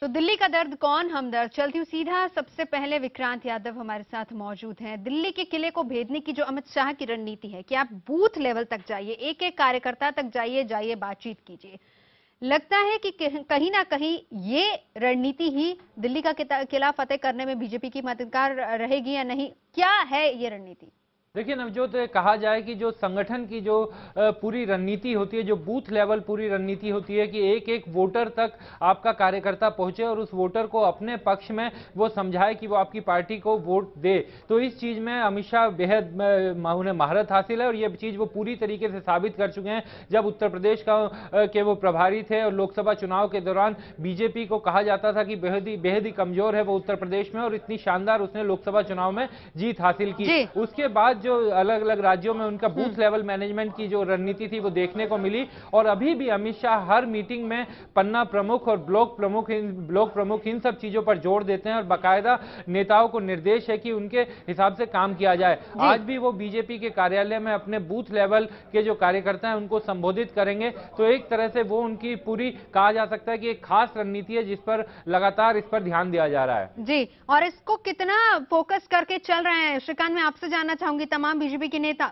Speaker 2: तो दिल्ली का दर्द कौन हमदर्द, चलती हूँ सीधा। सबसे पहले विक्रांत यादव हमारे साथ मौजूद हैं। दिल्ली के किले को भेदने की जो अमित शाह की रणनीति है कि आप बूथ लेवल तक जाइए, एक एक कार्यकर्ता तक जाइए, बातचीत कीजिए, लगता है कि कहीं ना कहीं ये रणनीति ही दिल्ली का किला फतेह करने में बीजेपी की मददगार रहेगी या नहीं? क्या है ये रणनीति?
Speaker 7: देखिए नवजोत, कहा जाए कि जो संगठन की जो पूरी रणनीति होती है, जो बूथ लेवल पूरी रणनीति होती है कि एक एक वोटर तक आपका कार्यकर्ता पहुंचे और उस वोटर को अपने पक्ष में वो समझाए कि वो आपकी पार्टी को वोट दे। तो इस चीज में अमित शाह बेहद उन्हें महारत हासिल है और ये चीज वो पूरी तरीके से साबित कर चुके हैं। जब उत्तर प्रदेश के वो प्रभारी थे और लोकसभा चुनाव के दौरान बीजेपी को कहा जाता था कि बेहद ही कमजोर है वो उत्तर प्रदेश में, और इतनी शानदार उसने लोकसभा चुनाव में जीत हासिल की। उसके बाद जो अलग अलग राज्यों में उनका बूथ लेवल मैनेजमेंट की जो रणनीति थी वो देखने को मिली। और अभी भी अमित शाह हर मीटिंग में पन्ना प्रमुख और ब्लॉक प्रमुख इन सब चीजों पर जोर देते हैं और बाकायदा नेताओं को निर्देश है कि उनके हिसाब से काम किया जाए। आज भी वो बीजेपी के कार्यालय में अपने बूथ लेवल के जो कार्यकर्ता हैं उनको संबोधित करेंगे। तो एक तरह से वो उनकी पूरी, कहा जा सकता है कि एक खास रणनीति है जिस पर लगातार इस पर ध्यान दिया जा रहा है।
Speaker 2: जी, और इसको कितना फोकस करके चल रहे हैं श्रीकांत, मैं आपसे जानना चाहूंगी तमाम बीजेपी के नेता।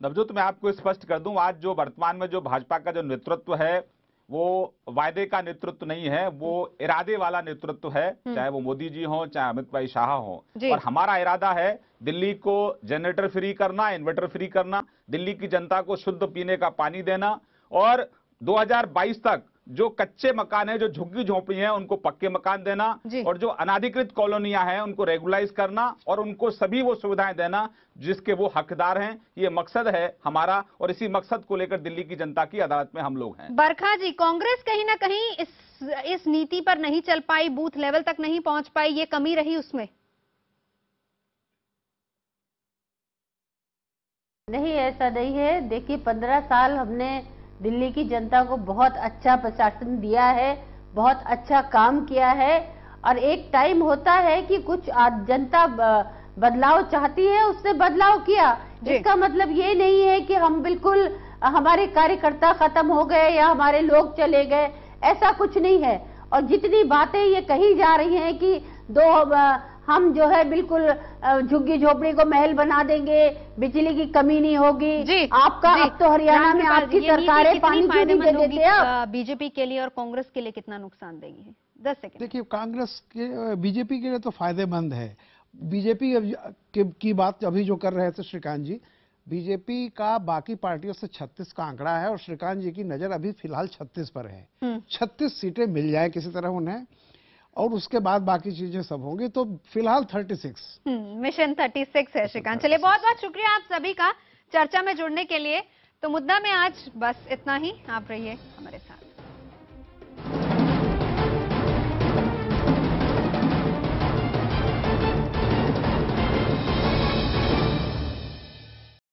Speaker 8: नवजोत, मैं आपको स्पष्ट कर दूं, आज जो वर्तमान में जो भाजपा का जो नेतृत्व है वो वायदे का नेतृत्व नहीं है, वो इरादे वाला नेतृत्व है, चाहे वो मोदी जी हो चाहे अमित भाई शाह हो। और हमारा इरादा है दिल्ली को जनरेटर फ्री करना, इन्वर्टर फ्री करना, दिल्ली की जनता को शुद्ध पीने का पानी देना और 2022 तक जो कच्चे मकान है, जो झुग्गी झोपड़ी हैं, उनको पक्के मकान देना और जो अनाधिकृत कॉलोनियां हैं उनको रेगुलाइज करना और उनको सभी वो सुविधाएं देना जिसके वो हकदार हैं। ये मकसद है हमारा और इसी मकसद को लेकर दिल्ली की जनता की अदालत में हम लोग हैं।
Speaker 2: बरखा जी, कांग्रेस कहीं ना कहीं इस नीति पर नहीं चल पाई, बूथ लेवल तक नहीं पहुंच पाई, ये कमी रही उसमें?
Speaker 9: नहीं, ऐसा नहीं है। देखिए, 15 साल हमने दिल्ली की जनता को बहुत अच्छा प्रशासन दिया है, बहुत अच्छा काम किया है और एक टाइम होता है कि कुछ जनता बदलाव चाहती है, उसने बदलाव किया। इसका मतलब ये नहीं है कि हम बिल्कुल हमारे कार्यकर्ता खत्म हो गए या हमारे लोग चले गए, ऐसा कुछ नहीं है। और जितनी बातें ये कही जा रही हैं कि हम जो है बिल्कुल झुग्गी झोपड़ी को महल बना देंगे, बिजली की कमी नहीं होगी, आपका अब तो हरियाणा में आपकी सरकारें पानी क्यों नहीं दे देते हैं?
Speaker 2: बीजेपी के लिए और कांग्रेस के लिए कितना नुकसान देगी? 10 सेकंड।
Speaker 10: देखिए, कांग्रेस के बीजेपी के लिए तो फायदेमंद है। बीजेपी की बात अभी जो कर रहे थे श्रीकांत जी, बीजेपी का बाकी पार्टियों से 36 का आंकड़ा है और श्रीकांत जी की नजर अभी फिलहाल 36 पर है। 36 सीटें मिल जाए किसी तरह उन्हें और उसके बाद बाकी चीजें सब होंगी, तो फिलहाल 36
Speaker 2: मिशन 36 है। श्रीकांत, चलिए बहुत बहुत शुक्रिया आप सभी का चर्चा में जुड़ने के लिए। तो मुद्दा में आज बस इतना ही, आप रहिए हमारे साथ।